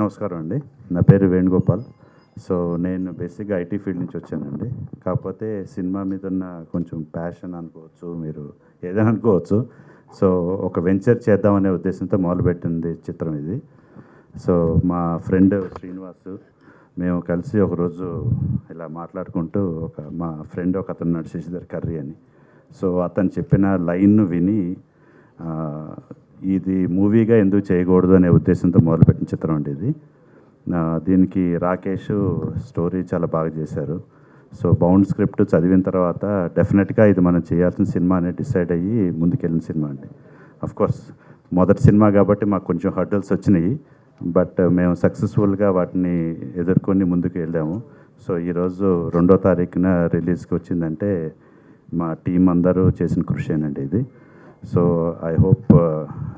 నమస్కారం అండి. నా పేరు వేణుగోపాల్. సో నేను బేసిక్గా ఐటీ ఫీల్డ్ నుంచి వచ్చానండి. కాకపోతే సినిమా మీద ఉన్న కొంచెం ప్యాషన్ అనుకోవచ్చు, మీరు ఏదైనా అనుకోవచ్చు. సో ఒక వెంచర్ చేద్దామనే ఉద్దేశంతో మొదలుపెట్టింది చిత్రం ఇది. సో మా ఫ్రెండ్ శ్రీనివాస్, మేము కలిసి ఒకరోజు ఇలా మాట్లాడుకుంటూ మా ఫ్రెండ్ ఒక అతను ఉన్నాడు శశిధర్ కర్రీ అని. సో అతను చెప్పిన లైన్ను విని ఇది మూవీగా ఎందుకు చేయకూడదు అనే ఉద్దేశంతో మొదలుపెట్టిన చిత్రం అండి ఇది. దీనికి రాకేష్ స్టోరీ చాలా బాగా చేశారు. సో బౌండ్ స్క్రిప్ట్ చదివిన తర్వాత డెఫినెట్గా ఇది మనం చేయాల్సిన సినిమా అని డిసైడ్ అయ్యి ముందుకెళ్ళిన సినిమా అండి. అఫ్కోర్స్ మొదటి సినిమా కాబట్టి మాకు కొంచెం హర్డల్స్ వచ్చినాయి, బట్ మేము సక్సెస్ఫుల్గా వాటిని ఎదుర్కొని ముందుకు వెళ్ళాము. సో ఈరోజు 2వ తారీఖున రిలీజ్కి వచ్చిందంటే మా టీం అందరూ చేసిన కృషి ఇది. So I hope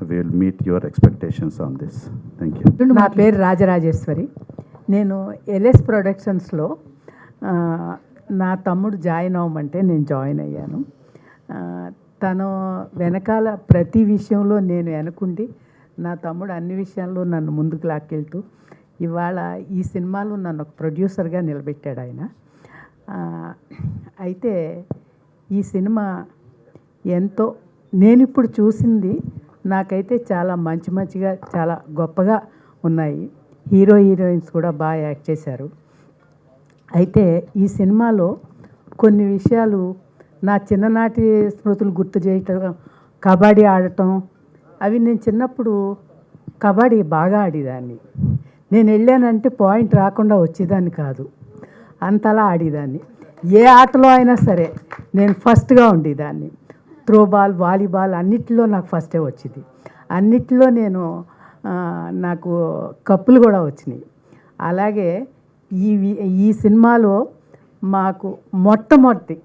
will meet your expectations on this. Thank you. నా పేరు రాజరాజేశ్వరి. నేను ఎల్ఎస్ ప్రొడక్షన్స్లో నా తమ్ముడు జాయిన్ అవ్వమంటే నేను జాయిన్ అయ్యాను. తను వెనకాల ప్రతి విషయంలో నేను వెనకుండి నా తమ్ముడు అన్ని విషయాల్లో నన్ను ముందుకు లాక్కెళ్తూ ఇవాళ ఈ సినిమాలో నన్ను ఒక ప్రొడ్యూసర్గా నిలబెట్టాడు ఆయన. అయితే ఈ సినిమా ఎంతో నేను ఇప్పుడు చూసింది నాకైతే చాలా మంచిగా చాలా గొప్పగా ఉన్నాయి. హీరో హీరోయిన్స్ కూడా బాగా యాక్ట్ చేశారు. అయితే ఈ సినిమాలో కొన్ని విషయాలు నా చిన్ననాటి స్మృతులు గుర్తు చేయటం, కబడ్డీ ఆడటం, అవి నేను చిన్నప్పుడు కబడ్డీ బాగా ఆడేదాన్ని. నేను వెళ్ళానంటే పాయింట్ రాకుండా వచ్చేదాన్ని కాదు, అంతలా ఆడేదాన్ని. ఏ ఆటలో అయినా సరే నేను ఫస్ట్గా ఉండేదాన్ని. త్రోబాల్, వాలీబాల్ అన్నిటిలో నాకు ఫస్టే వచ్చింది. అన్నిటిలో నాకు కప్పులు కూడా వచ్చినాయి. అలాగే ఈ సినిమాలో మాకు మొట్టమొదటి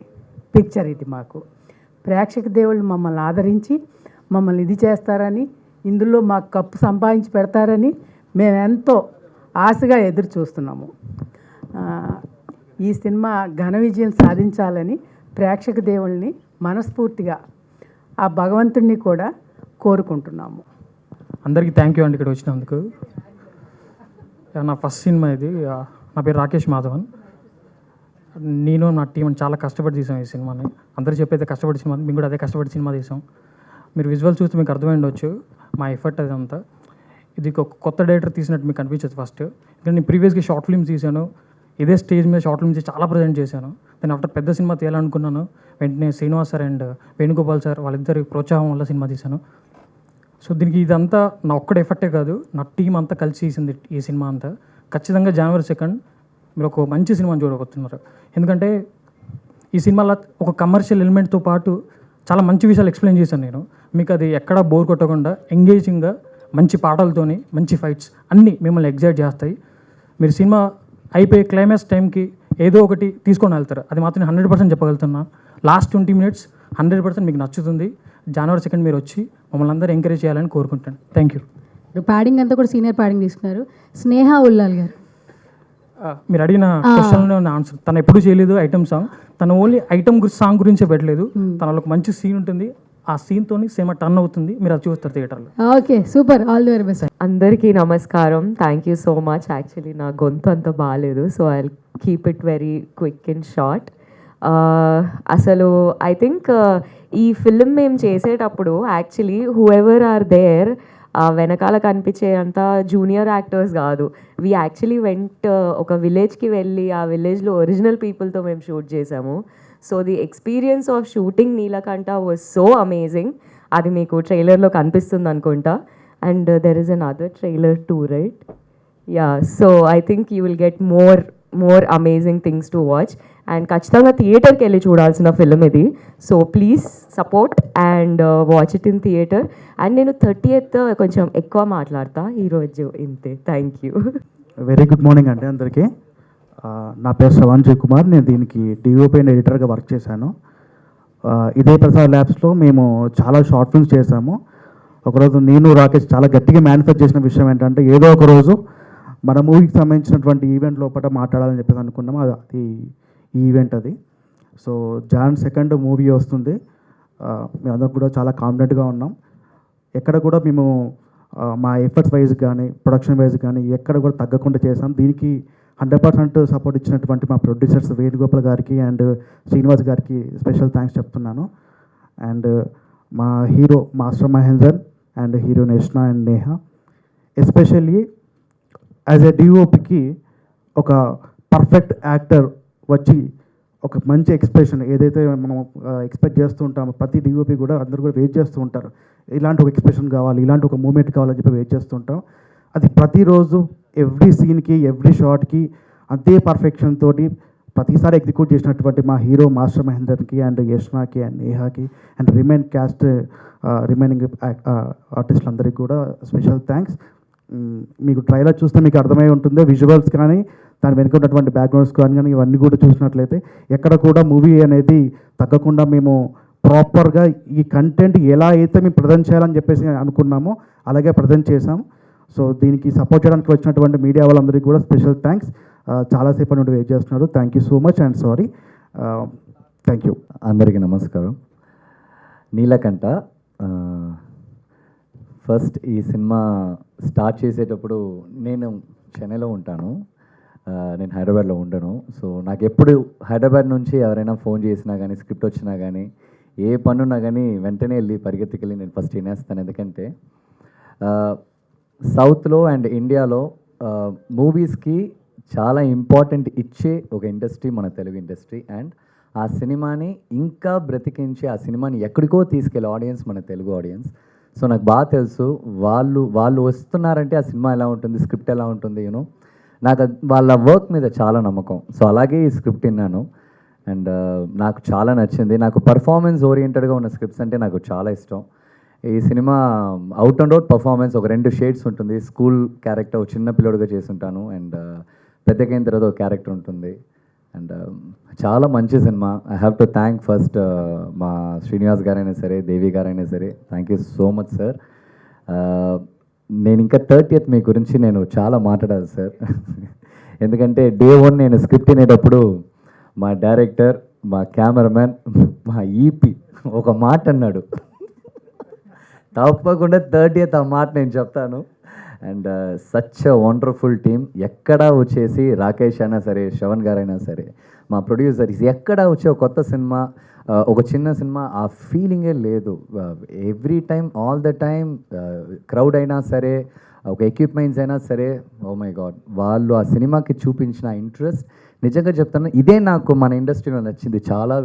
పిక్చర్ ఇది. మాకు ప్రేక్షక దేవుళ్ళు మమ్మల్ని ఆదరించి మమ్మల్ని ఇది చేస్తారని, ఇందులో మాకు కప్పు సంపాదించి పెడతారని మేము ఎంతో ఆశగా ఎదురు చూస్తున్నాము. ఈ సినిమా ఘన విజయం సాధించాలని ప్రేక్షక దేవుళ్ళని మనస్ఫూర్తిగా ఆ భగవంతుడిని కూడా కోరుకుంటున్నాము. అందరికీ థ్యాంక్ యూ అండి ఇక్కడ వచ్చినందుకు. నా ఫస్ట్ సినిమా ఇది. నా పేరు రాకేష్ మాధవన్. నేను నా టీం చాలా కష్టపడి తీసాం ఈ సినిమాని. అందరూ చెప్పైతే కష్టపడి సినిమా, మేము కూడా అదే కష్టపడి సినిమా తీసాం. మీరు విజువల్ చూస్తే మీకు అర్థమై ఉండొచ్చు మా ఎఫర్ట్ అదంతా. ఇది ఒక కొత్త డైరెక్టర్ తీసినట్టు మీకు అనిపించదు ఫస్ట్. ఎందుకంటే నేను ప్రీవియస్గా షార్ట్ ఫిల్మ్స్ తీశాను, ఇదే స్టేజ్ మీద షార్ట్ ఫిల్మ్స్ చాలా ప్రజెంట్ చేశాను. దాని ఆఫ్టర్ పెద్ద సినిమా తీయాలనుకున్నాను. వెంటనే Srinivas sir and Venugopal sir వాళ్ళిద్దరి ప్రోత్సాహం వల్ల సినిమా తీశాను. సో దీనికి ఇదంతా నా ఒక్కడే ఎఫర్టే కాదు, నా టీం అంతా కలిసి తీసింది ఈ సినిమా అంతా. ఖచ్చితంగా January 2 మీరు ఒక మంచి సినిమాని చూడబోతున్నారు. ఎందుకంటే ఈ సినిమాలో ఒక కమర్షియల్ ఎలిమెంట్తో పాటు చాలా మంచి విషయాలు ఎక్స్ప్లెయిన్ చేశాను నేను. మీకు అది ఎక్కడా బోర్ కొట్టకుండా ఎంగేజింగ్గా మంచి పాటలతోని మంచి ఫైట్స్ అన్నీ మిమ్మల్ని ఎగ్జైట్ చేస్తాయి. మీరు సినిమా అయిపోయే క్లైమాక్స్ టైంకి ఏదో ఒకటి తీసుకొని వెళ్తారు. అది మాత్రం నేను 100% చెప్పగలుగుతున్నా. లాస్ట్ 20 minutes 100% మీకు నచ్చుతుంది. January 2 మీరు వచ్చి మమ్మల్ని అందరూ ఎంకరేజ్ చేయాలని కోరుకుంటాను. Thank you. ప్యాడింగ్ అంతా కూడా సీనియర్ ప్యాడింగ్ తీసుకున్నారు. స్నేహ ఉల్లాల్ గారు, మీరు అడిగిన క్వశ్చన్లో ఆన్సర్. తను ఎప్పుడు చేయలేదు ఐటమ్ సాంగ్. తను ఓన్లీ ఐటమ్ సాంగ్ గురించే పెట్టలేదు. తనలో ఒక మంచి సీన్ ఉంటుంది, ఆ సీన్తోని సినిమా టర్న్ అవుతుంది. మీరు అది చూస్తారు థియేటర్లో. Okay, super, all the very best. అందరికీ నమస్కారం. Thank you so much. Actually నా గొంతు అంత బాగాలేదు, so I keep it very quick and short. అసలు ఐ థింక్ ఈ ఫిల్మ్ మేము చేసేటప్పుడు actually whoever are there వెనకాల కనిపించే అంత జూనియర్ యాక్టర్స్ కాదు. వీ యాక్చువల్లీ వెంట్ ఒక విలేజ్కి వెళ్ళి ఆ విలేజ్లో ఒరిజినల్ పీపుల్తో మేము షూట్ చేసాము. So the experience of shooting Neelakantha was so amazing. అది మీకు ట్రైలర్లో కనిపిస్తుంది అనుకుంటా. And there is another trailer too, right? Yeah, so I think you will get more amazing things to watch. And ఖచ్చితంగా థియేటర్కి వెళ్ళి చూడాల్సిన ఫిల్మ్ ఇది. So please support and watch it in theatre. And నేను 30th కొంచెం ఎక్కువ మాట్లాడతా ఈరోజు, ఇంతే. Thank you. Very good morning అండి అందరికీ. నా పేరు శ్రవణ్జయ్ కుమార్. నేను దీనికి డిఓపి అండ్ ఎడిటర్గా వర్క్ చేశాను. ఇదే ప్రసాద్ ల్యాబ్స్లో మేము చాలా షార్ట్ ఫిల్మ్స్ చేశాము. ఒకరోజు నేను రాకేష్ చాలా గట్టిగా మేనిఫెస్ట్ చేసిన విషయం ఏంటంటే ఏదో ఒక రోజు మన మూవీకి సంబంధించినటువంటి ఈవెంట్ లోపల మాట్లాడాలని చెప్పేసి అనుకున్నాము. అది ఈ ఈవెంట్ అది. సో January 2 మూవీ వస్తుంది. మేమందరం కూడా చాలా కాన్ఫిడెంట్గా ఉన్నాం. ఎక్కడ కూడా మేము మా ఎఫర్ట్స్ వైజ్ కానీ ప్రొడక్షన్ వైజ్ కానీ ఎక్కడ కూడా తగ్గకుండా చేసాం. దీనికి 100% సపోర్ట్ ఇచ్చినటువంటి మా ప్రొడ్యూసర్స్ వేణుగోపాల్ గారికి అండ్ శ్రీనివాస్ గారికి స్పెషల్ థ్యాంక్స్ చెప్తున్నాను. అండ్ మా hero master Mahender and heroine Yashna and Neha, especially as a డిఓపికి ఒక పర్ఫెక్ట్ యాక్టర్ వచ్చి ఒక మంచి ఎక్స్ప్రెషన్ ఏదైతే మనం ఎక్స్పెక్ట్ చేస్తూ ఉంటామో, ప్రతి డిఓపి కూడా అందరూ కూడా వెయిట్ చేస్తూ ఉంటారు, ఇలాంటి ఒక ఎక్స్ప్రెషన్ కావాలి, ఇలాంటి ఒక మూమెంట్ కావాలని చెప్పి వెయిట్ చేస్తూ ఉంటాం. అది ప్రతిరోజు ఎవ్రీ సీన్కి ఎవ్రీ షాట్కి అదే పర్ఫెక్షన్ తోటి ప్రతిసారి ఎగ్జిక్యూట్ చేసినటువంటి మా హీరో మాస్టర్ మహేందర్కి అండ్ యష్నాకి అండ్ నేహాకి అండ్ రిమైనింగ్ ఆర్టిస్టులందరికీ కూడా స్పెషల్ థ్యాంక్స్. మీకు ట్రైలర్ చూస్తే మీకు అర్థమై ఉంటుంది, విజువల్స్ కానీ దాని వెనుక ఉన్నటువంటి బ్యాక్గ్రౌండ్స్ కానీ ఇవన్నీ కూడా చూసినట్లయితే ఎక్కడ కూడా మూవీ అనేది తగ్గకుండా మేము ప్రాపర్గా ఈ కంటెంట్ ఎలా అయితే మేము ప్రజెంట్ చేయాలని చెప్పేసి అనుకున్నామో అలాగే ప్రజెంట్ చేసాం. సో దీనికి సపోర్ట్ చేయడానికి వచ్చినటువంటి మీడియా వాళ్ళందరికీ కూడా స్పెషల్ థ్యాంక్స్. చాలాసేపు నుండి వెయిట్ చేస్తున్నారు. Thank you so much and sorry. Thank you. అందరికీ నమస్కారం. నీలకంఠ, ఫస్ట్ ఈ సినిమా స్టార్ట్ చేసేటప్పుడు నేను చెన్నైలో ఉంటాను, నేను హైదరాబాద్లో ఉండను. సో నాకు ఎప్పుడు హైదరాబాద్ నుంచి ఎవరైనా ఫోన్ చేసినా కానీ స్క్రిప్ట్ వచ్చినా కానీ ఏ పనున్నా కానీ వెంటనే వెళ్ళి పరిగెత్తుకెళ్ళి నేను ఫస్ట్ వినేస్తాను. ఎందుకంటే సౌత్లో అండ్ ఇండియాలో మూవీస్కి చాలా ఇంపార్టెంట్ ఇచ్చే ఒక ఇండస్ట్రీ మన తెలుగు ఇండస్ట్రీ. అండ్ ఆ సినిమాని ఇంకా బ్రతికించి ఆ సినిమాని ఎక్కడికో తీసుకెళ్ళే ఆడియన్స్ మన తెలుగు ఆడియన్స్. సో నాకు బాగా తెలుసు వాళ్ళు వస్తున్నారంటే ఆ సినిమా ఎలా ఉంటుంది, స్క్రిప్ట్ ఎలా ఉంటుంది, యూనో నాకు వాళ్ళ వర్క్ మీద చాలా నమ్మకం. సో అలాగే ఈ స్క్రిప్ట్ విన్నాను అండ్ నాకు చాలా నచ్చింది. నాకు పర్ఫార్మెన్స్ ఓరియంటెడ్గా ఉన్న స్క్రిప్ట్స్ అంటే నాకు చాలా ఇష్టం. ఈ cinema out and out performance, ఒక 2 షేడ్స్ ఉంటుంది. స్కూల్ క్యారెక్టర్ చిన్న పిల్లోడుగా చేసుంటాను అండ్ పెద్దగైన తర్వాత ఒక క్యారెక్టర్ ఉంటుంది. అండ్ చాలా మంచి cinema. I have to thank first మా శ్రీనివాస్ గారైనా సరే, దేవి గారైనా సరే, thank you so much sir. నేను ఇంకా 30th మీ గురించి నేను చాలా మాట్లాడాలి సార్. ఎందుకంటే డే 1 నేను స్క్రిప్ట్ వినేటప్పుడు మా డైరెక్టర్, మా కెమెరామ్యాన్, మా ఈపీ ఒక మాట అన్నాడు, తప్పకుండా 30th ఆ మాట నేను చెప్తాను. And such a wonderful team. ఎక్కడా వచ్చేసి రాకేష్ అయినా సరే, శ్రవణ్ గారైనా సరే, మా ప్రొడ్యూసర్స్ ఎక్కడా వచ్చే ఒక కొత్త సినిమా, ఒక చిన్న సినిమా ఆ ఫీలింగే లేదు. Every time, all the time, crowd అయినా సరే, ఒక ఎక్విప్మెంట్స్ అయినా సరే, ఓ మై గాడ్, వాళ్ళు ఆ సినిమాకి చూపించిన ఇంట్రెస్ట్ నిజంగా చెప్తాను, ఇదే నాకు మన ఇండస్ట్రీలో నచ్చింది. చాలా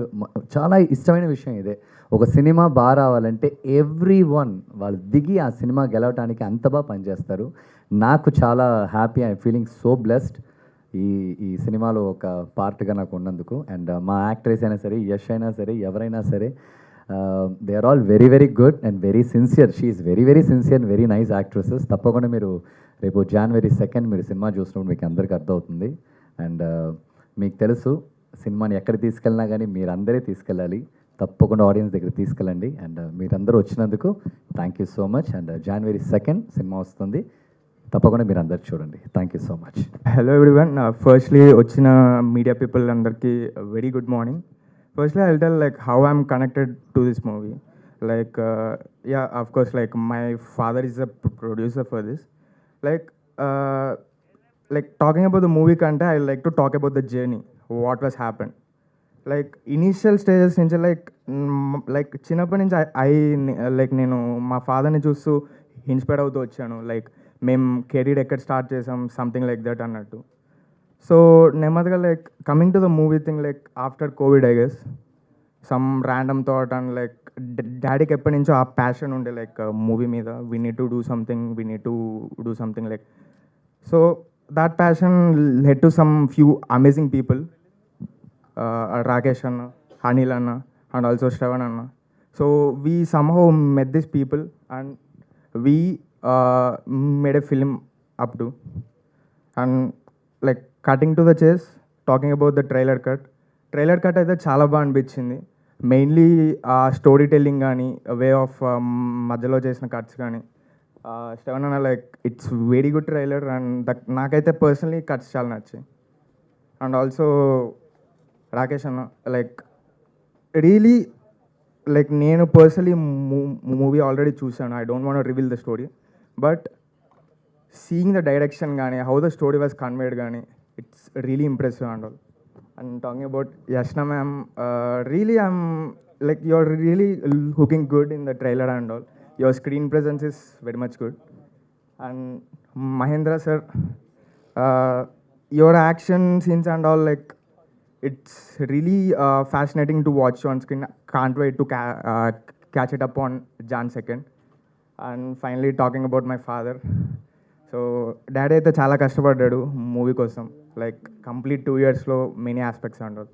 చాలా ఇష్టమైన విషయం ఇదే. ఒక సినిమా బాగా రావాలంటే ఎవ్రీ వన్ వాళ్ళు దిగి ఆ సినిమా గెలవడానికి అంత బాగా పనిచేస్తారు. నాకు చాలా happy, I feeling so blessed ఈ సినిమాలో ఒక పార్ట్గా నాకు ఉన్నందుకు. అండ్ మా యాక్ట్రెస్ అయినా సరే, యష్ అయినా సరే, ఎవరైనా సరే, they are all very very good and very sincere. She is very very sincere and very nice actresses. తప్పకుండా మీరు రేపు January 2 మీరు సినిమా చూసినప్పుడు మీకు అందరికీ అర్థమవుతుంది. అండ్ మీకు తెలుసు, సినిమాని ఎక్కడ తీసుకెళ్ళినా కానీ మీరందరే తీసుకెళ్ళాలి. తప్పకుండా ఆడియన్స్ దగ్గర తీసుకెళ్ళండి. అండ్ మీరందరూ వచ్చినందుకు thank you so much. And January 2 cinema వస్తుంది, తప్పకుండా మీరు అందరు చూడండి. Thank you so much. Hello everyone. Firstly వచ్చిన మీడియా పీపుల్ అందరికీ very good morning. Firstly I'll tell like how I'm connected to this movie. Like yeah, of course, like my father is a producer for this. Like talking about the movie content, I like to talk about the journey, what was happened. Like initial stages నుంచి like చిన్నప్పటి నుంచి like నేను మా ఫాదర్ని చూస్తూ inspire అవుతూ వచ్చాను. Like మేము కెరీర్ ఎక్కడ స్టార్ట్ చేసాం, సంథింగ్ లైక్ దట్ అన్నట్టు. సో నెమ్మదిగా like coming to the movie thing, like after Covid I guess some random thought and like డాడీకి ఎప్పటి నుంచో ఆ ప్యాషన్ ఉండే లైక్ మూవీ మీద. We need to do something like. So that passion led to some few amazing people, Rakesh Anna, Anil Anna, and also Shravan Anna. So we somehow met these people and we made a film up to. And like cutting to the chase, talking about the trailer cut అయితే చాలా బాగా అనిపించింది. Mainly ఆ story telling కానీ, way of మధ్యలో చేసిన cuts కానీ, శ్రవణ్ అన్న like it's very good trailer. And నాకైతే పర్సనలీ కట్స్ చాలా నచ్చాయి. అండ్ ఆల్సో రాకేష్ అన్న లైక్ రియలీ లైక్ నేను పర్సనలీ మూవీ ఆల్రెడీ చూశాను. I don't want reveal the story, but seeing the direction కానీ how the story was conveyed కానీ it's really impressive and all. And talking about Yashna ma'am, really I'm like you're really looking good in the trailer and all. Your screen presence is very much good. And Mahendra sir, your action scenes and all, like it's really fascinating to watch on screen. Can't wait to catch it up on Jan 2nd. And finally talking about my father. So daddy అయితే చాలా కష్టపడ్డాడు movie కోసం, like complete 2 yearsలో many aspects and all.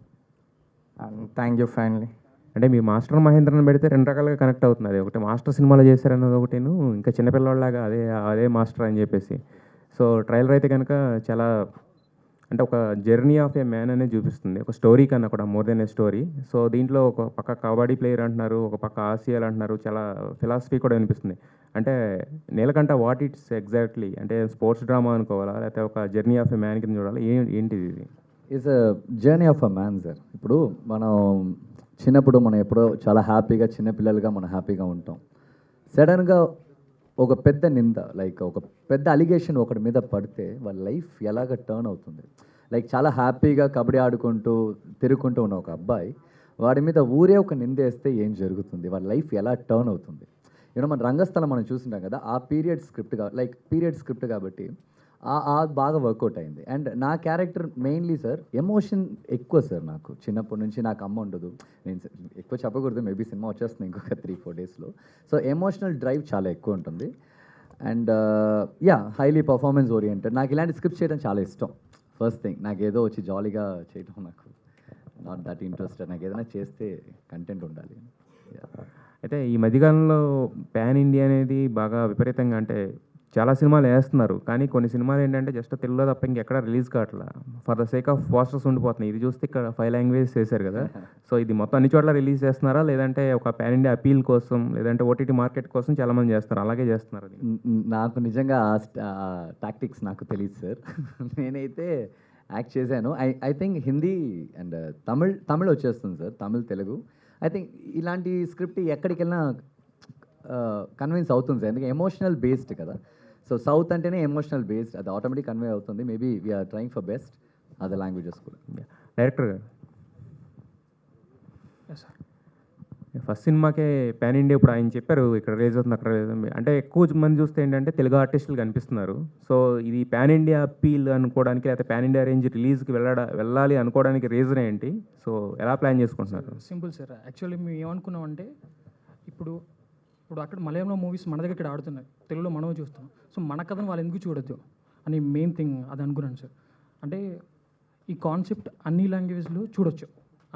And thank you finally. అంటే మీ master మహేంద్రని పెడితే 2 రకాలుగా connect అవుతుంది. అది ఒకటి మాస్టర్ సినిమాలో చేశారన్నది ఒకటిను, ఇంకా చిన్నపిల్లవాళ్ళలాగా అదే మాస్టర్ అని చెప్పేసి. సో ట్రైలర్ అయితే కనుక చాలా అంటే ఒక జర్నీ ఆఫ్ ఏ మ్యాన్ అనేది చూపిస్తుంది, ఒక స్టోరీ కన్నా కూడా మోర్ దెన్ ఏ స్టోరీ. సో దీంట్లో ఒక పక్క కబడ్డీ ప్లేయర్ అంటున్నారు, ఒక పక్క ఆసియాలు అంటున్నారు, చాలా ఫిలాసఫీ కూడా అనిపిస్తుంది. అంటే నీలకంఠ వాట్ ఇట్స్ ఎగ్జాక్ట్లీ, అంటే స్పోర్ట్స్ డ్రామా అనుకోవాలా లేకపోతే ఒక జర్నీ ఆఫ్ ఏ మ్యాన్ కింద చూడాలా, ఏంటిది ఇది? Is a journey of a man sir. ఇప్పుడు మనం చిన్నప్పుడు మనం ఎప్పుడో చాలా హ్యాపీగా చిన్నపిల్లలుగా మనం హ్యాపీగా ఉంటాం. సడన్గా ఒక పెద్ద నింద, లైక్ ఒక పెద్ద అలిగేషన్ ఒకటి మీద పడితే వాళ్ళ లైఫ్ ఎలాగ టర్న్ అవుతుంది. లైక్ చాలా హ్యాపీగా కబడ్డీ ఆడుకుంటూ తిరుగుకుంటూ ఉన్న ఒక అబ్బాయి వాడి మీద ఊరే ఒక నిందేస్తే ఏం జరుగుతుంది, వాళ్ళ లైఫ్ ఎలా టర్న్ అవుతుంది. మన రంగస్థలం మనం చూస్తుంటాం కదా, ఆ పీరియడ్ స్క్రిప్ట్ కాబట్టి బాగా వర్కౌట్ అయింది. అండ్ నా క్యారెక్టర్ మెయిన్లీ సార్ ఎమోషన్ ఎక్కువ సార్. నాకు చిన్నప్పటి నుంచి నాకు అమ్మ ఉండదు, నేను ఎక్కువ చెప్పకూడదు, మేబీ సినిమా వచ్చేస్తుంది ఇంకొక 3-4 daysలో. సో ఎమోషనల్ డ్రైవ్ చాలా ఎక్కువ ఉంటుంది. And highly performance oriented. నాకు ఇలాంటి స్క్రిప్ట్ చేయడం చాలా ఇష్టం. ఫస్ట్ థింగ్, నాకు ఏదో వచ్చి జాలీగా చేయడం నాకు నాట్ దట్ ఇంట్రెస్టెడ్. నాకు ఏదైనా చేస్తే కంటెంట్ ఉండాలి. అయితే ఈ మధ్యకాలంలో పాన్ ఇండియా అనేది బాగా విపరీతంగా, అంటే చాలా సినిమాలు వేస్తున్నారు, కానీ కొన్ని సినిమాలు ఏంటంటే జస్ట్ తెలుగులో తప్ప ఇంకెక్కడ రిలీజ్ కావట్లా, for the sake of posters ఉండిపోతున్నాయి. ఇది చూస్తే ఇక్కడ 5 languages చేశారు కదా, సో ఇది మొత్తం అన్ని చోట్ల రిలీజ్ చేస్తున్నారా, లేదంటే ఒక పాన్ ఇండియా అపీల్ కోసం, లేదంటే ఓటీటీ మార్కెట్ కోసం చాలామంది చేస్తున్నారు, అలాగే చేస్తున్నారు? నాకు నిజంగా టాక్టిక్స్ నాకు తెలియదు సార్. నేనైతే యాక్ట్ చేశాను. I think Hindi and Tamil వచ్చేస్తుంది sir, Tamil Telugu. I think ఇలాంటి స్క్రిప్ట్ ఎక్కడికి వెళ్ళినా కన్విన్స్ అవుతుంది సార్, ఎందుకంటే ఎమోషనల్ బేస్డ్ కదా. సో సౌత్ అంటేనే ఎమోషనల్ బేస్డ్, అది ఆటోమేటిక్ కన్వే అవుతుంది. Maybe we're trying for best other languages కూడా. డైరెక్టర్ గారు, ఫస్ట్ సినిమాకే పాన్ ఇండియా, ఇప్పుడు ఆయన చెప్పారు ఇక్కడ రిలీజ్ అవుతుంది అక్కడ రిలీజ్ అవుతుంది, అంటే ఎక్కువ మంది చూస్తే ఏంటంటే తెలుగు ఆర్టిస్టులు కనిపిస్తున్నారు. సో ఇది పాన్ ఇండియా అపీల్ అనుకోవడానికి, లేకపోతే పాన్ ఇండియా రేంజ్ రిలీజ్కి వెళ్ళాలి అనుకోవడానికి రీజన్ ఏంటి? సో ఎలా ప్లాన్ చేసుకుంటున్నారు? సింపుల్ సార్, యాక్చువల్లీ మేము ఏమనుకున్నామంటే ఇప్పుడు అక్కడ మలయాళంలో మూవీస్ మన దగ్గర ఇక్కడ ఆడుతున్నాయి, తెలుగులో మనం చూస్తున్నాం. సో మన కథను వాళ్ళు ఎందుకు చూడొద్దు అని మెయిన్ థింగ్ అది అనుకున్నాను సార్. అంటే ఈ కాన్సెప్ట్ అన్ని లాంగ్వేజ్లో చూడొచ్చు,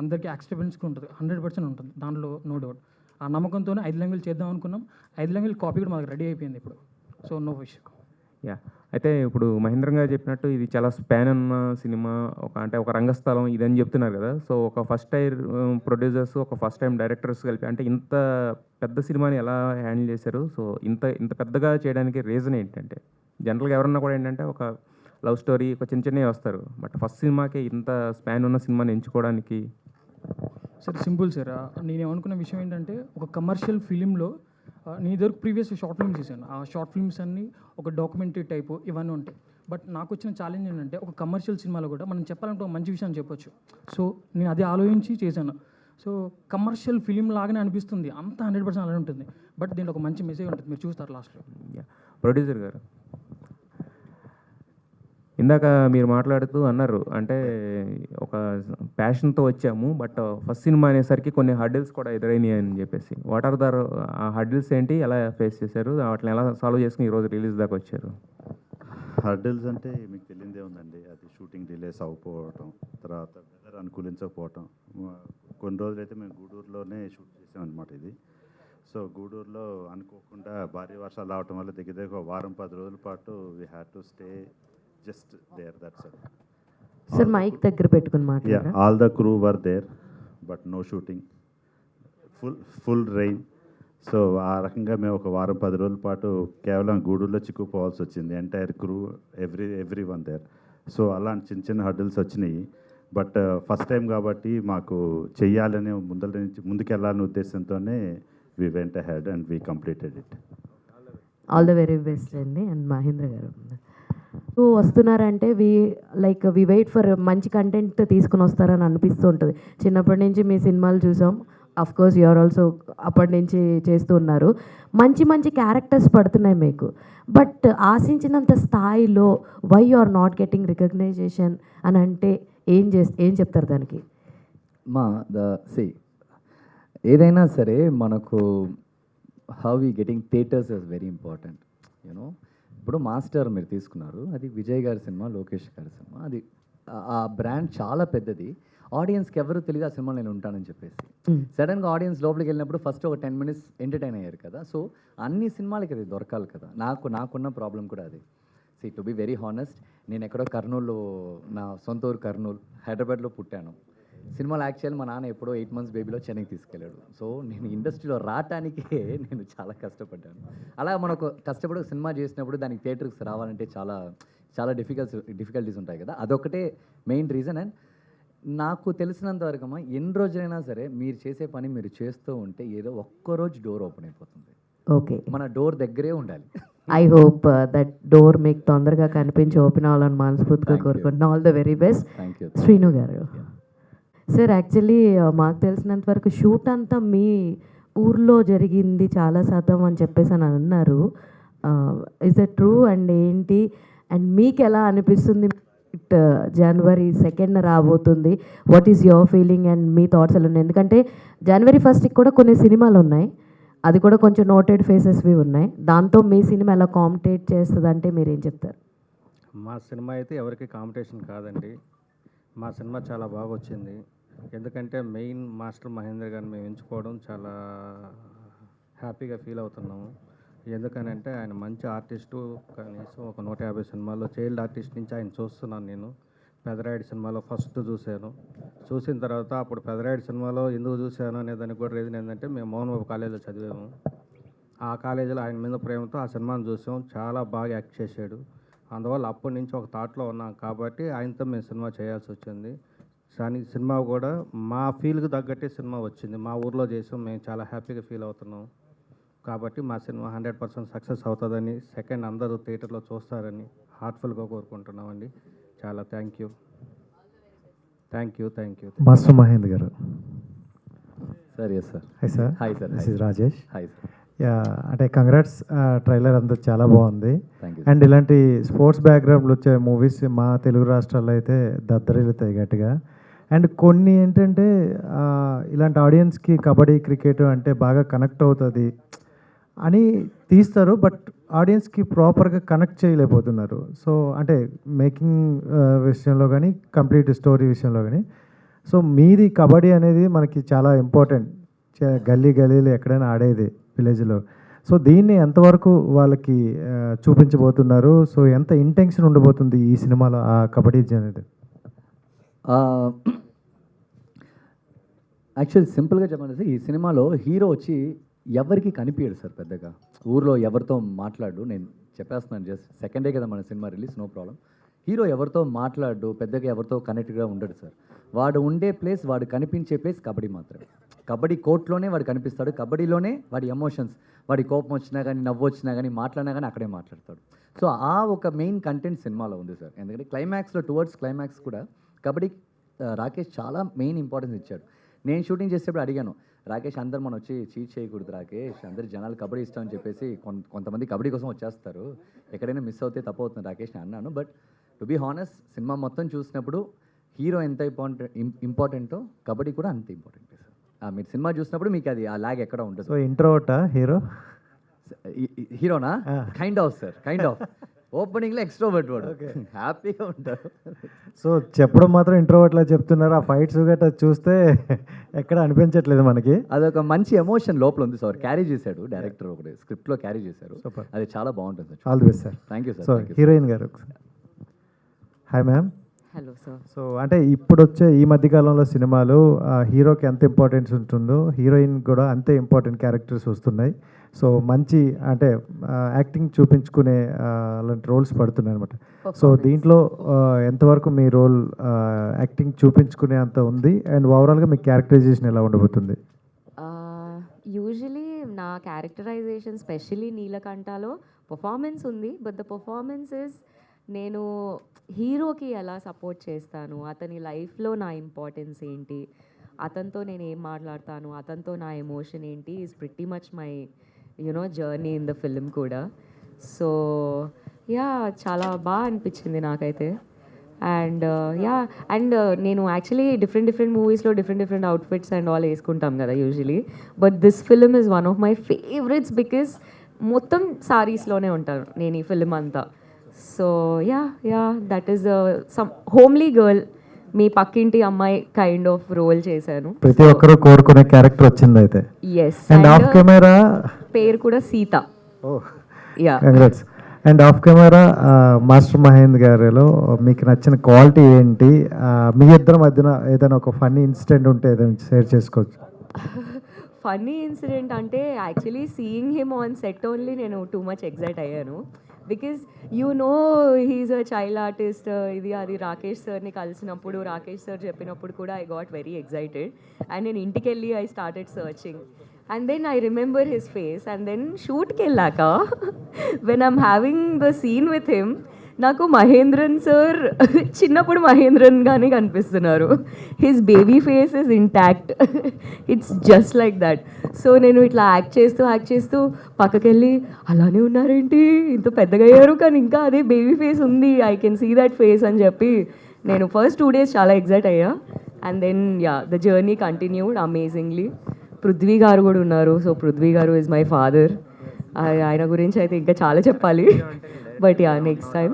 అందరికీ యాక్సెప్టెన్స్గా ఉంటుంది, 100% ఉంటుంది, దాంట్లో నో డౌట్. ఆ నమ్మకంతోనే 5 languages చేద్దాం అనుకున్నాం. 5 language కాపీ కూడా మాకు రెడీ అయిపోయింది ఇప్పుడు. So no issue. యా, అయితే ఇప్పుడు మహేంద్రన్ గారు చెప్పినట్టు ఇది చాలా స్పాన్ ఉన్న సినిమా, ఒక రంగస్థలం ఇదని చెప్తున్నారు కదా. సో ఒక ఫస్ట్ టైం ప్రొడ్యూసర్స్, ఒక ఫస్ట్ టైం డైరెక్టర్స్ కలిపి అంటే ఇంత పెద్ద సినిమాని ఎలా హ్యాండిల్ చేశారు? సో ఇంత పెద్దగా చేయడానికి రీజన్ ఏంటంటే, జనరల్గా ఎవరన్నా కూడా ఏంటంటే ఒక లవ్ స్టోరీ, ఒక చిన్నవి వస్తారు, బట్ ఫస్ట్ సినిమాకే ఇంత స్పాన్ ఉన్న సినిమాని ఎంచుకోవడానికి? సార్ సింపుల్ సార్, నేను ఏమనుకున్న విషయం ఏంటంటే ఒక కమర్షియల్ ఫిలింలో నేను ఇదివరకు ప్రీవియస్ షార్ట్ ఫిల్మ్స్ చేశాను. ఆ షార్ట్ ఫిల్మ్స్ అన్నీ ఒక డాక్యుమెంటరీ టైపు ఇవన్నీ ఉంటాయి. బట్ నాకు వచ్చిన ఛాలెంజ్ ఏంటంటే ఒక కమర్షియల్ సినిమాలో కూడా మనం చెప్పాలంటే ఒక మంచి విషయం చెప్పొచ్చు. సో నేను అదే ఆలోచించి చేశాను. సో కమర్షియల్ ఫిలిం లాగానే అనిపిస్తుంది, అంత 100% అలానే ఉంటుంది, బట్ దీంట్లో ఒక మంచి మెసేజ్ ఉంటుంది, మీరు చూస్తారు లాస్ట్లో. ప్రొడ్యూసర్ గారు, ఇందాక మీరు మాట్లాడుతూ అన్నారు అంటే ఒక ప్యాషన్తో వచ్చాము, బట్ ఫస్ట్ సినిమా అనేసరికి కొన్ని హర్డిల్స్ కూడా ఎదురైనాయి అని చెప్పేసి, వాట్ ఆర్ ఆ హర్డిల్స్ ఏంటి, ఎలా ఫేస్ చేశారు, వాటిని ఎలా సాల్వ్ చేసుకుని ఈరోజు రిలీజ్ దాకా వచ్చారు? హర్డిల్స్ అంటే మీకు తెలియదే ఉందండి, అది షూటింగ్ డిలేస్ అవ్వకపోవటం, తర్వాత వెదర్ అనుకూలించకపోవటం. కొన్ని రోజులైతే మేము గూడూరులోనే షూట్ చేసామన్నమాట ఇది. సో గూడూరులో అనుకోకుండా భారీ వర్షాలు రావటం వల్ల దగ్గర ఒక 10 రోజుల పాటు we had to stay just there, that's it. Sir, mic దగ్గర పెట్టుకొని మాట్లాడరా? Yeah, all the crew were there, but no shooting. Full rain. So ఆ రకంగా మేము ఒక 10 రోజుల పాటు కేవలం గూడూరులో చిక్కుపోవాల్సి వచ్చింది, entire crew, every one there. So అలాంటి చిన్న హర్డిల్స్ వచ్చినాయి. బట్ ఫస్ట్ టైం కాబట్టి మాకు చెయ్యాలనే ముందుకెళ్ళాలనే ఉద్దేశంతోనే we went ahead and we completed it. All the very best అండి. అండ్ మహేంద్ర గారు వస్తున్నారంటే వి వెయిట్ ఫర్ మంచి కంటెంట్ తీసుకుని వస్తారని అనిపిస్తూ ఉంటుంది. చిన్నప్పటి నుంచి మీ సినిమాలు చూసాం, అఫ్ కోర్స్ యూఆర్ ఆల్సో అప్పటి నుంచి చేస్తూ ఉన్నారు. మంచి మంచి క్యారెక్టర్స్ పడుతున్నాయి మీకు. బట్ ఆశించినంత స్థాయిలో why you are not getting recognition అని అంటే ఏం చెప్తారు దానికి? ఏదైనా సరే మనకు how we getting theatres is very important. You know ఇప్పుడు మాస్టర్ మీరు తీసుకున్నారు, అది విజయ్ గారి సినిమా, లోకేష్ గారి సినిమా. అది ఆ బ్రాండ్ చాలా పెద్దది. ఆడియన్స్కి ఎవరు తెలియదు ఆ సినిమా నేను ఉంటానని చెప్పేసి. సడన్గా ఆడియన్స్ లోపలికి వెళ్ళినప్పుడు ఫస్ట్ ఒక 10 minutes ఎంటర్టైన్ అయ్యారు కదా. సో అన్ని సినిమాలకి అది దొరకాలి కదా. నాకున్న ప్రాబ్లం కూడా అది. టు బి వెరీ హానెస్ట్, నేను ఎక్కడో కర్నూలు, నా సొంత ఊరు కర్నూలు, హైదరాబాద్లో పుట్టాను. సినిమాలో యాక్చువల్ మా నాన్న ఎప్పుడో 8 months బేబీలో చెన్నైకి తీసుకెళ్ళాడు. సో నేను ఇండస్ట్రీలో రావటానికే నేను చాలా కష్టపడ్డాను. అలా మనకు కష్టపడి ఒక సినిమా చేసినప్పుడు దానికి థియేటర్కి రావాలంటే చాలా చాలా డిఫికల్టీస్ ఉంటాయి కదా. అదొకటే మెయిన్ రీజన్. అండ్ నాకు తెలిసినంత వరకు ఎన్ని రోజులైనా సరే మీరు చేసే పని మీరు చేస్తూ ఉంటే ఏదో ఒక్కరోజు డోర్ ఓపెన్ అయిపోతుంది. ఓకే, మన డోర్ దగ్గరే ఉండాలి. ఐ హోప్ దట్ డోర్ మీకు తొందరగా కనిపించి ఓపెన్ అవ్వాలని మనస్ఫూర్తిగా కోరుకుంటున్నాను. All the very best. Thank you. Srinu గారు సార్, యాక్చువల్లీ మాకు తెలిసినంత వరకు షూట్ అంతా మీ ఊర్లో జరిగింది చాలా శాతం అని చెప్పేసి అని అన్నారు. Is that true? అండ్ ఏంటి, అండ్ మీకు ఎలా అనిపిస్తుంది? January 2nd రాబోతుంది. What is your feeling and me thoughts ఎలా ఉన్నాయి? ఎందుకంటే January 1st కూడా కొన్ని సినిమాలు ఉన్నాయి, అది కూడా కొంచెం నోటెడ్ ఫేసెస్వి ఉన్నాయి. దాంతో మీ సినిమా ఎలా కాంపిటేట్ చేస్తుంది అంటే మీరేం చెప్తారు? మా సినిమా అయితే ఎవరికి కాంపిటీషన్ కాదండి. మా సినిమా చాలా బాగా వచ్చింది. ఎందుకంటే మెయిన్ మాస్టర్ మహేంద్ర గారిని మేము ఎంచుకోవడం చాలా హ్యాపీగా ఫీల్ అవుతున్నాము. ఎందుకనంటే ఆయన మంచి ఆర్టిస్టు. కనీసం ఒక 150 సినిమాల్లో చైల్డ్ ఆర్టిస్ట్ నుంచి ఆయన చూస్తున్నాను నేను. పెదరాయుడు సినిమాలో ఫస్ట్ చూశాను. చూసిన తర్వాత అప్పుడు పెదరాయుడు సినిమాలో ఎందుకు చూశాను అనే దానికి కూడా రీజన్ ఏంటంటే మేము మోహన్ బాబు కాలేజీలో చదివాము. ఆ కాలేజీలో ఆయన మీద ప్రేమతో ఆ సినిమాను చూసాం. చాలా బాగా యాక్ట్ చేశాడు. అందువల్ల అప్పటి నుంచి ఒక థాట్లో ఉన్నాం కాబట్టి ఆయనతో మేము సినిమా చేయాల్సి వచ్చింది. కానీ సినిమా కూడా మా ఫీల్కి తగ్గట్టే సినిమా వచ్చింది. మా ఊర్లో చేసాం, మేము చాలా హ్యాపీగా ఫీల్ అవుతున్నాం. కాబట్టి మా సినిమా 100% సక్సెస్ అవుతుందని, సెకండ్ అందరూ థియేటర్లో చూస్తారని హార్ట్ఫుల్గా కోరుకుంటున్నామండి. చాలా thank you. Master Mahendra garu. Sir yes sir. Hi sir. Hi sir. This is Rajesh. Hi sir. Yeah, అంటే కంగ్రాట్స్, ట్రైలర్ అంతా చాలా బాగుంది. Thank you. అండ్ ఇలాంటి స్పోర్ట్స్ బ్యాక్గ్రౌండ్లో వచ్చే మూవీస్ మా తెలుగు రాష్ట్రాల్లో అయితే దద్దరిల్లుతాయి గట్టిగా. అండ్ కొన్ని ఏంటంటే ఇలాంటి ఆడియన్స్కి కబడ్డీ, క్రికెట్ అంటే బాగా కనెక్ట్ అవుతుంది అని తీస్తారు, బట్ ఆడియన్స్కి ప్రాపర్గా కనెక్ట్ చేయలేకపోతున్నారు. సో అంటే మేకింగ్ విషయంలో కానీ, కంప్లీట్ స్టోరీ విషయంలో కానీ. సో మీది కబడ్డీ అనేది మనకి చాలా ఇంపార్టెంట్. గల్లీలో ఎక్కడైనా ఆడేది విలేజ్లో. సో దీన్ని ఎంతవరకు వాళ్ళకి చూపించబోతున్నారు? సో ఎంత ఇంటెన్షన్ ఉండబోతుంది ఈ సినిమాలో ఆ కబడ్డీ అనేది? యాక్చువల్లీ సింపుల్గా చెప్పాలంటే ఈ సినిమాలో హీరో వచ్చి ఎవరికి కనిపించడు సార్ పెద్దగా. ఊర్లో ఎవరితో మాట్లాడు, నేను చెప్పేస్తున్నాను, జస్ట్ సెకండే కదా మన cinema release, no problem. Hero ఎవరితో మాట్లాడు, పెద్దగా ఎవరితో కనెక్ట్గా ఉండడు సార్. వాడు ఉండే ప్లేస్, వాడు కనిపించే ప్లేస్ కబడ్డీ మాత్రమే. కబడ్డీ కోర్టులోనే వాడు కనిపిస్తాడు, కబడ్డీలోనే వాడి ఎమోషన్స్, వాడి కోపం వచ్చినా కానీ, నవ్వు వచ్చినా కానీ, మాట్లాడినా కానీ అక్కడే మాట్లాడతాడు. సో ఆ ఒక మెయిన్ కంటెంట్ సినిమాలో ఉంది సార్. ఎందుకంటే క్లైమాక్స్లో, టువర్డ్స్ క్లైమాక్స్ కూడా కబడ్డీ రాకేష్ చాలా మెయిన్ ఇంపార్టెన్స్ ఇచ్చాడు. నేను షూటింగ్ చేసేటప్పుడు అడిగాను, రాకేష్ అందరు మనం వచ్చి చీట్ చేయకూడదు రాకేష్, అందరు జనాలు కబడ్డీ ఇష్టం అని చెప్పేసి కొంతమంది కబడ్డీ కోసం వచ్చేస్తారు, ఎక్కడైనా మిస్ అవుతే తప్పు అవుతుంది రాకేష్ అని అన్నాను. But to be honest, cinema మొత్తం చూసినప్పుడు హీరో ఎంత ఇంపార్టెంటో కబడ్డీ కూడా అంత ఇంపార్టెంట్ సార్. మీరు సినిమా చూసినప్పుడు మీకు అది ఆ లాగ్ ఎక్కడ ఉంటుంది. సో ఇంట్రోవర్టా హీరోనా? Kind of sir, kind of. ఓపెనింగ్లో ఎక్స్ట్రోవర్ట్ వాడు, హ్యాపీగా ఉంటారు. సో చెప్పడం మాత్రం ఇంట్రోవర్ట్లా చెప్తున్నారు. ఆ ఫైట్స్ గట్రా చూస్తే ఎక్కడ అనిపించట్లేదు మనకి. అదొక మంచి ఎమోషన్ లోపల ఉంది సార్. క్యారీ చేశాడు డైరెక్టర్, ఒకటి స్క్రిప్ట్లో క్యారీ చేశారు. అది చాలా బాగుంటుంది sir. All the best sir. Thank you sir. So heroine గారు. Hi ma'am. Hello sir. So అంటే ఇప్పుడు వచ్చే ఈ మధ్యకాలంలో సినిమాలు హీరోకి ఎంత ఇంపార్టెన్స్ ఉంటుందో హీరోయిన్ కూడా అంతే ఇంపార్టెంట్ క్యారెక్టర్స్ వస్తున్నాయి. సో మంచి అంటే యాక్టింగ్ చూపించుకునే అలాంటి రోల్స్ పడుతున్నాయి అనమాట. సో దీంట్లో ఎంతవరకు మీ రోల్ యాక్టింగ్ చూపించుకునే అంత ఉంది? అండ్ ఓవరాల్గా మీ క్యారెక్టరైజేషన్ ఎలా ఉండబోతుంది? యూజువలీ నా క్యారెక్టరైజేషన్ స్పెషలీ నీలకంఠలో పర్ఫార్మెన్స్ ఉంది, బట్ ద పర్ఫార్మెన్స్ ఇస్ నేను హీరోకి ఎలా సపోర్ట్ చేస్తాను, అతని లైఫ్లో నా ఇంపార్టెన్స్ ఏంటి, అతనితో నేను ఏం మాట్లాడతాను, అతనితో నా ఎమోషన్ ఏంటి is pretty much my journey in the film కూడా. సో యా చాలా బాగా అనిపించింది నాకైతే. అండ్ అండ్ నేను యాక్చువల్లీ డిఫరెంట్ మూవీస్లో డిఫరెంట్ అవుట్ఫిట్స్ అండ్ ఆల్ వేసుకుంటాం కదా usually, but this film is one of my favourites because మొత్తం సారీస్లోనే ఉంటాను నేను ఈ ఫిల్మ్ అంతా. So that is some homely girl, మీ పక్కింటి అమ్మాయి కైండ్ ఆఫ్ రోల్ చేశాను. ప్రతి ఒక్కరు కోరుకునే క్యారెక్టర్ వచ్చింది అయితే. ఎస్, అండ్ ఆఫ్ కెమెరా పేరు కూడా Seetha. Yeah, congrats. And of camera master Mahendra గారిలో మీకు నచ్చిన క్వాలిటీ ఏంటి? మీ ఇద్దరి మధ్యన ఏదైనా ఒక ఫన్నీ ఇన్సిడెంట్ ఉంటే ఏదైనా షేర్ చేసుకోవచ్చు. ఫన్నీ ఇన్సిడెంట్ అంటే actually seeing him on set only నేను టూ మచ్ ఎగ్జైట్ అయ్యాను. Because he's a child artist. ఇది అది రాకేష్ సార్ని కలిసినప్పుడు రాకేష్ సార్ చెప్పినప్పుడు కూడా I got very excited. And నేను ఇంటికి వెళ్ళి I started searching. And then I remember his face. And then shoot ke laka, when I'm having the scene with him, నాకు మహేంద్రన్ సార్ చిన్నప్పుడు మహేంద్రన్ గానే కనిపిస్తున్నారు. His baby face is intact, it's just like that. So నేను ఇట్లా act చేస్తూ పక్కకెళ్ళి అలానే ఉన్నారేంటి, ఇంత పెద్దగా అయ్యారు కానీ ఇంకా అదే బేబీ ఫేస్ ఉంది, I can see that face అని చెప్పి నేను ఫస్ట్ 2 days చాలా ఎగ్జైట్ అయ్యా. And then the journey continued amazingly. Prithvi garu కూడా ఉన్నారు. సో పృథ్వీ గారు ఈజ్ మై ఫాదర్. ఆయన గురించి అయితే ఇంకా చాలా చెప్పాలి, but next time.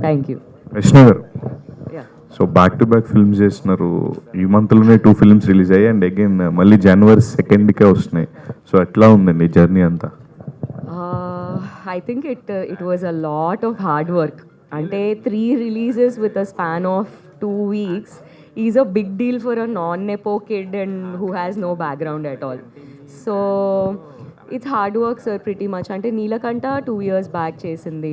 Thank you. Vishnu గారు, so back to back films చేస్తున్నారు. ఈ మంత్లోనే 2 films రిలీజ్ అయ్యాయి అండ్ అగైన్ మళ్ళీ January 2nd వస్తున్నాయి. సో ఎట్లా ఉందండి జర్నీ అంతా? I think it was a lot of hard work. అంటే 3 releases with a span of 2 weeks is a big deal for a non-nepo kid and who has no background at all. So it's hard work, sir, pretty much. Ante Neelakanta 2 years back chesindi,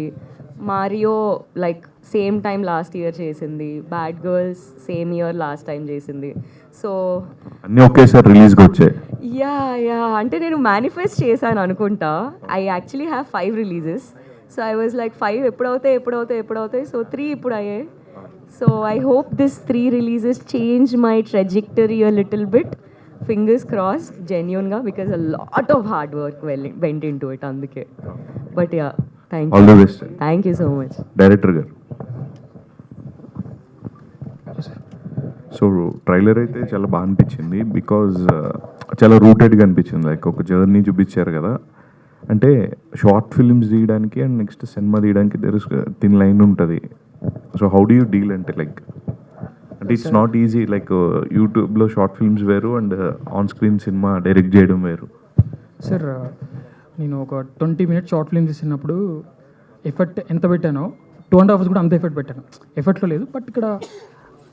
Mario like same time last year chesindi, Bad Girls same year last time chesindi. So అన్నీ ఒకేసారి రిలీజ్కి వచ్చాయి. Yeah అంటే నేను manifest చేశాను అనుకుంటా. I actually have 5 releases. So I was like 5 ఎప్పుడవుతాయి. So 3 ఇప్పుడు అయ్యాయి. So I hope this 3 releases change my trajectory a little bit. Fingers crossed, genuine ga, because a lot of hard work went into it అందుకే. But yeah, thank you. All the best. Thank you so much. Director గారు, so trailer అయితే చాలా బాగా అనిపించింది because చాలా రూటెడ్గా అనిపించింది. Like ఒక journey చూపించారు కదా. అంటే షార్ట్ ఫిల్మ్స్ తీయడానికి అండ్ నెక్స్ట్ సినిమా తీయడానికి దెర్ ఇస్ థిన్ లైన్ ఉంటుంది. So how do you deal అంటే ఇట్స్ నాట్ ఈజీ. లైక్ యూట్యూబ్లో షార్ట్ ఫిల్మ్స్ వేరు and on screen cinema direct చేయడం వేరు. సార్ నేను ఒక 20 minutes షార్ట్ ఫిల్మ్ తీసినప్పుడు ఎఫర్ట్ ఎంత పెట్టానో 2.5 hours కూడా అంత ఎఫర్ట్ పెట్టాను. ఎఫర్ట్లో లేదు, బట్ ఇక్కడ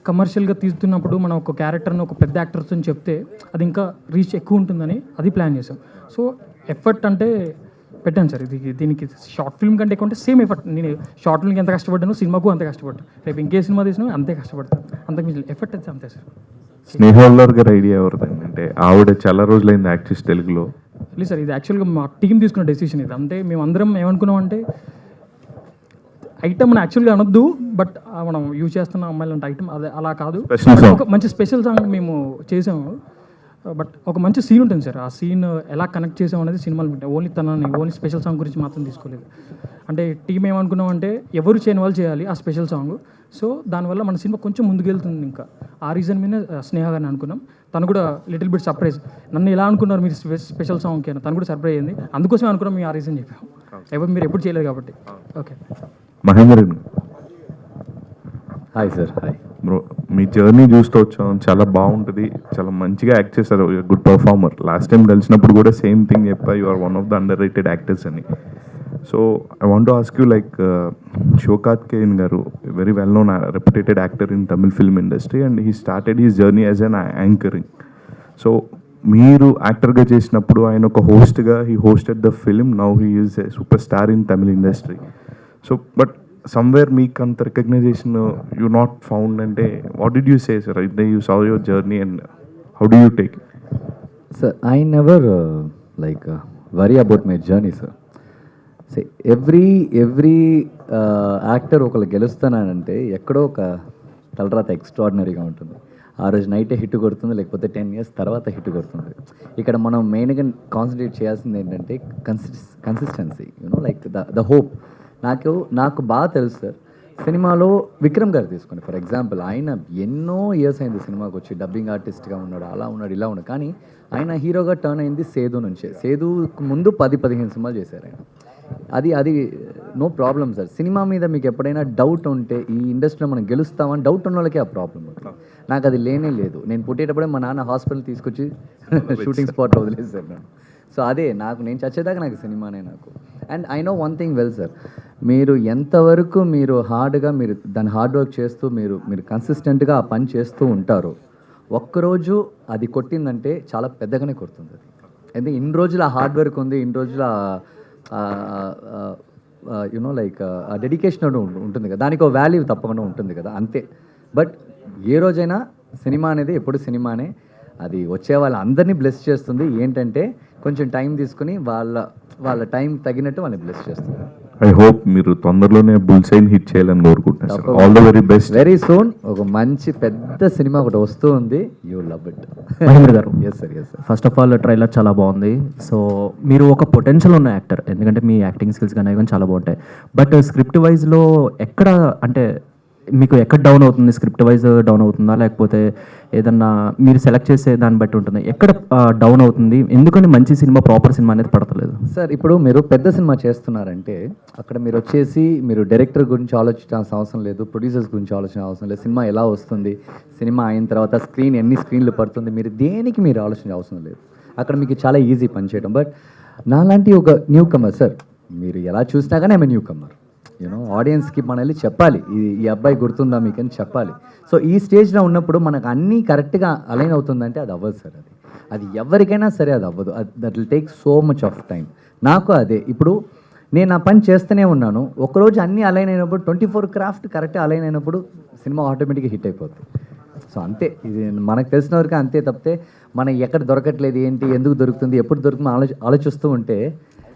కమర్షియల్గా తీస్తున్నప్పుడు మనం ఒక క్యారెక్టర్ని ఒక పెద్ద యాక్టర్తో చెప్తే అది ఇంకా రీచ్ ఎక్కువ ఉంటుందని అది ప్లాన్ చేసాం. సో ఎఫర్ట్ అంటే పెట్టాను సార్. దీనికి షార్ట్ ఫిల్మ్ కంటే ఎక్కువ అంటే సేమ్ ఎఫర్ట్. నేను షార్ట్ ఫిల్మ్కి ఎంత కష్టపడ్డాను సినిమాకు అంతే కష్టపడ్డాను. రేపు ఇంకే సినిమా తీసినా అంతే కష్టపడతాను. అంతకు మించి ఎఫర్ట్ అయితే అంతే సార్. స్నేహల్లార్ గారి ఐడియా ఎవరిదండి? అంటే ఆవిడ చాలా రోజులైంది యాక్ట్ చేసి తెలుగులో. లేదు సార్, ఇది యాక్చువల్గా మా టీం తీసుకున్న డెసిషన్ ఇది. అంటే మేము అందరం ఏమనుకున్నాం అంటే ఐటమ్ మనం యాక్చువల్గా అనొద్దు, బట్ మనం యూజ్ చేస్తున్న అమ్మాయిలు అంటే ఐటమ్ అదే అలా కాదు. ఒక మంచి స్పెషల్ సాంగ్ మేము చేసాము, బట్ ఒక మంచి సీన్ ఉంటుంది సార్. ఆ సీన్ ఎలా కనెక్ట్ చేసాం అనేది సినిమాలు ఉంటాయి. ఓన్లీ స్పెషల్ సాంగ్ గురించి మాత్రం తీసుకోలేదు. అంటే టీం ఏమనుకున్నాం అంటే ఎవరు చేయని వాళ్ళు చేయాలి ఆ స్పెషల్ సాంగ్. సో దానివల్ల మన సినిమా కొంచెం ముందుకెళ్తుంది. ఇంకా ఆ రీజన్ మీద స్నేహ గారిని అనుకున్నాం. తను కూడా లిటిల్ బిట్ సర్ప్రైజ్. నన్ను ఎలా అనుకున్నారు మీరు స్పెషల్ సాంగ్కి అని తను కూడా సర్ప్రైజ్ అయింది. అందుకోసం అనుకున్నాం మేము ఆ రీజన్ చెప్పాము. మీరు ఎప్పుడు చేయలేదు కాబట్టి. Okay Mahendran, hi sir. Hi bro, మీ జర్నీ చూస్తూ వచ్చాం. చాలా బాగుంటుంది, చాలా మంచిగా యాక్ట్ చేశారు. Good performer. లాస్ట్ టైం కలిసినప్పుడు కూడా సేమ్ థింగ్ చెప్పా, you are one of the underrated actors అని. So I want to ask you, like Sivakarthikeyan గారు, very well known reputated actor in Tamil film industry and he started his journey as an anchoring. సో మీరు యాక్టర్గా చేసినప్పుడు ఆయన ఒక హోస్ట్గా he hosted the film. Now he is a superstar in Tamil industry. So but somewhere మీకు అంత recognition you not found అంటే what did you say sir? అంటే you saw your journey and how do you take? Sir, I never worry about my journey, sir. See, every actor ఒకళ్ళు గెలుస్తున్నానంటే ఎక్కడో ఒక తలరాత ఎక్స్ట్రాడినరీగా ఉంటుంది. ఆ రోజు నైటే హిట్ కొడుతుంది, లేకపోతే 10 years తర్వాత హిట్ కొడుతుంది. ఇక్కడ మనం మెయిన్గా కాన్సన్ట్రేట్ చేయాల్సింది ఏంటంటే కన్సిస్టెన్సీ, ద హోప్. నాకు బాగా తెలుసు సార్, సినిమాలో విక్రమ్ గారు తీసుకోండి ఫర్ ఎగ్జాంపుల్. ఆయన ఎన్నో ఇయర్స్ అయింది సినిమాకి వచ్చి, డబ్బింగ్ ఆర్టిస్ట్గా ఉన్నాడు, అలా ఉన్నాడు, ఇలా ఉన్నాడు. కానీ ఆయన హీరోగా టర్న్ అయింది సేదు నుంచే. సేదుకు ముందు 10-15 సినిమాలు చేశారు ఆయన. అది నో ప్రాబ్లం సార్. సినిమా మీద మీకు ఎప్పుడైనా డౌట్ ఉంటే, ఈ ఇండస్ట్రీలో మనం గెలుస్తామని డౌట్ ఉన్న వాళ్ళకే ఆ ప్రాబ్లం ఉంటుంది. నాకు అది లేనే లేదు. నేను పుట్టేటప్పుడే మా నాన్న హాస్పిటల్ తీసుకొచ్చి షూటింగ్ స్పాట్లో వదిలేసారు నన్ను. సో అదే నేను చచ్చేదాకా నాకు సినిమానే నాకు. And I know one thing well sir, మీరు ఎంతవరకు మీరు హార్డ్గా మీరు దాన్ని హార్డ్ వర్క్ చేస్తూ మీరు కన్సిస్టెంట్గా ఆ పని చేస్తూ ఉంటారో, ఒక్కరోజు అది కొట్టిందంటే చాలా పెద్దగానే కొడుతుంది అది. ఎందుకంటే ఇన్ని రోజులు ఆ హార్డ్ వర్క్ ఉంది, ఇన్ని రోజులు ఆ డెడికేషన్ ఉంటుంది కదా, దానికి ఒక వాల్యూ తప్పకుండా ఉంటుంది కదా, అంతే. బట్ ఏ రోజైనా సినిమా అనేది ఎప్పుడు సినిమానే. అది వచ్చే వాళ్ళందరినీ బ్లెస్ చేస్తుంది. ఏంటంటే కొంచెం టైం తీసుకుని వాళ్ళ టైం తగినట్టు వాళ్ళని బ్లెస్ చేస్తుంది. ఐ హోప్ మీరు తొందరలోనే బుల్సైన్ హిట్ చేయాలని కోరుకుంటున్నాను. All the very best. Very soon ఒక మంచి పెద్ద సినిమా ఒకటి వస్తూ ఉంది. You love it. మహేంద్ర గారు, yes sir. First of all trailer చాలా బాగుంది. సో మీరు ఒక పొటెన్షియల్ ఉన్న యాక్టర్, ఎందుకంటే మీ యాక్టింగ్ స్కిల్స్ కానీ ఇవన్నీ చాలా బాగుంటాయి. బట్ స్క్రిప్ట్ వైజ్లో ఎక్కడ అంటే మీకు ఎక్కడ డౌన్ అవుతుంది? స్క్రిప్ట్ వైజ్ డౌన్ అవుతుందా, లేకపోతే ఏదన్నా మీరు సెలెక్ట్ చేసే దాన్ని బట్టి ఉంటుంది? ఎక్కడ డౌన్ అవుతుంది? ఎందుకని మంచి సినిమా, ప్రాపర్ సినిమా అనేది పడతలేదు? సార్, ఇప్పుడు మీరు పెద్ద సినిమా చేస్తున్నారంటే అక్కడ మీరు వచ్చేసి మీరు డైరెక్టర్ గురించి ఆలోచించాల్సిన అవసరం లేదు, ప్రొడ్యూసర్స్ గురించి ఆలోచించాల్సిన అవసరం లేదు, సినిమా ఎలా వస్తుంది, సినిమా అయిన తర్వాత స్క్రీన్ ఎన్ని స్క్రీన్లు పడుతుంది, మీరు దేనికి మీరు ఆలోచించే అవసరం లేదు. అక్కడ మీకు చాలా ఈజీ పని చేయడం. బట్ నాలాంటి ఒక న్యూ కమర్ సార్, మీరు ఎలా చూసినా కానీ ఐఎమ్ న్యూ కమర్. ఆడియన్స్కి మనం వెళ్ళి చెప్పాలి, ఈ అబ్బాయి గుర్తుందా మీకు అని చెప్పాలి. సో ఈ స్టేజ్లో ఉన్నప్పుడు మనకు అన్నీ కరెక్ట్గా అలైన్ అవుతుందంటే అది అవ్వదు సార్. అది ఎవరికైనా సరే అది అవ్వదు. That will take so much of time. నాకు అదే ఇప్పుడు నేను ఆ పని చేస్తూనే ఉన్నాను. ఒకరోజు అన్నీ అలైన్ అయినప్పుడు 24 క్రాఫ్ట్ కరెక్ట్గా అలైన్ అయినప్పుడు సినిమా ఆటోమేటిక్గా హిట్ అయిపోతుంది. సో అంతే, ఇది మనకు తెలిసిన వరకు అంతే. తప్పితే మనం ఎక్కడ దొరకట్లేదు, ఏంటి, ఎందుకు దొరుకుతుంది, ఎప్పుడు దొరుకుతుంది ఆలోచిస్తూ ఉంటే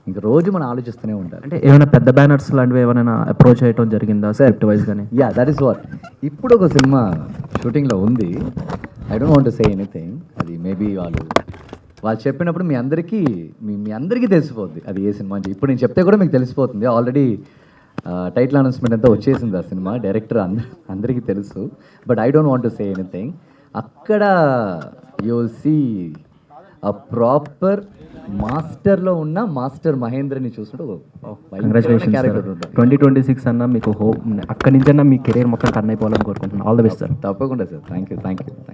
ఇంకా రోజు మనం ఆలోచిస్తూనే ఉంటారు. అంటే ఏమైనా పెద్ద బ్యానర్స్ లాంటివి ఏమైనా అప్రోచ్ చేయడం జరిగిందా స్క్రిప్ట్ వైజ్ కానీ? Yeah, that is what. ఇప్పుడు ఒక సినిమా షూటింగ్లో ఉంది. I don't want to say anything. అది మేబీ వాళ్ళు చెప్పినప్పుడు మీ అందరికీ తెలిసిపోద్ది అది ఏ సినిమా అని. ఇప్పుడు నేను చెప్తే కూడా మీకు తెలిసిపోతుంది. ఆల్రెడీ టైటిల్ అనౌన్స్మెంట్ అంతా వచ్చేసింది ఆ సినిమా. డైరెక్టర్ అందరికీ తెలుసు. But I don't want to say anything. అక్కడ యూ విల్ సీ ఆ ప్రాపర్ మాస్టర్లో ఉన్న మాస్టర్ మహేంద్రని చూసినట్టు కంగ్రాచులేషన్స్ సార్. 2026 అన్న మీకు హోప్, అక్కడి నుంచన్నా మీ కెరీర్ మొత్తం టర్న్ అయిపోవాలని కోరుకుంటున్నాను. All the best sir. తప్పకుండా సార్. Thank you.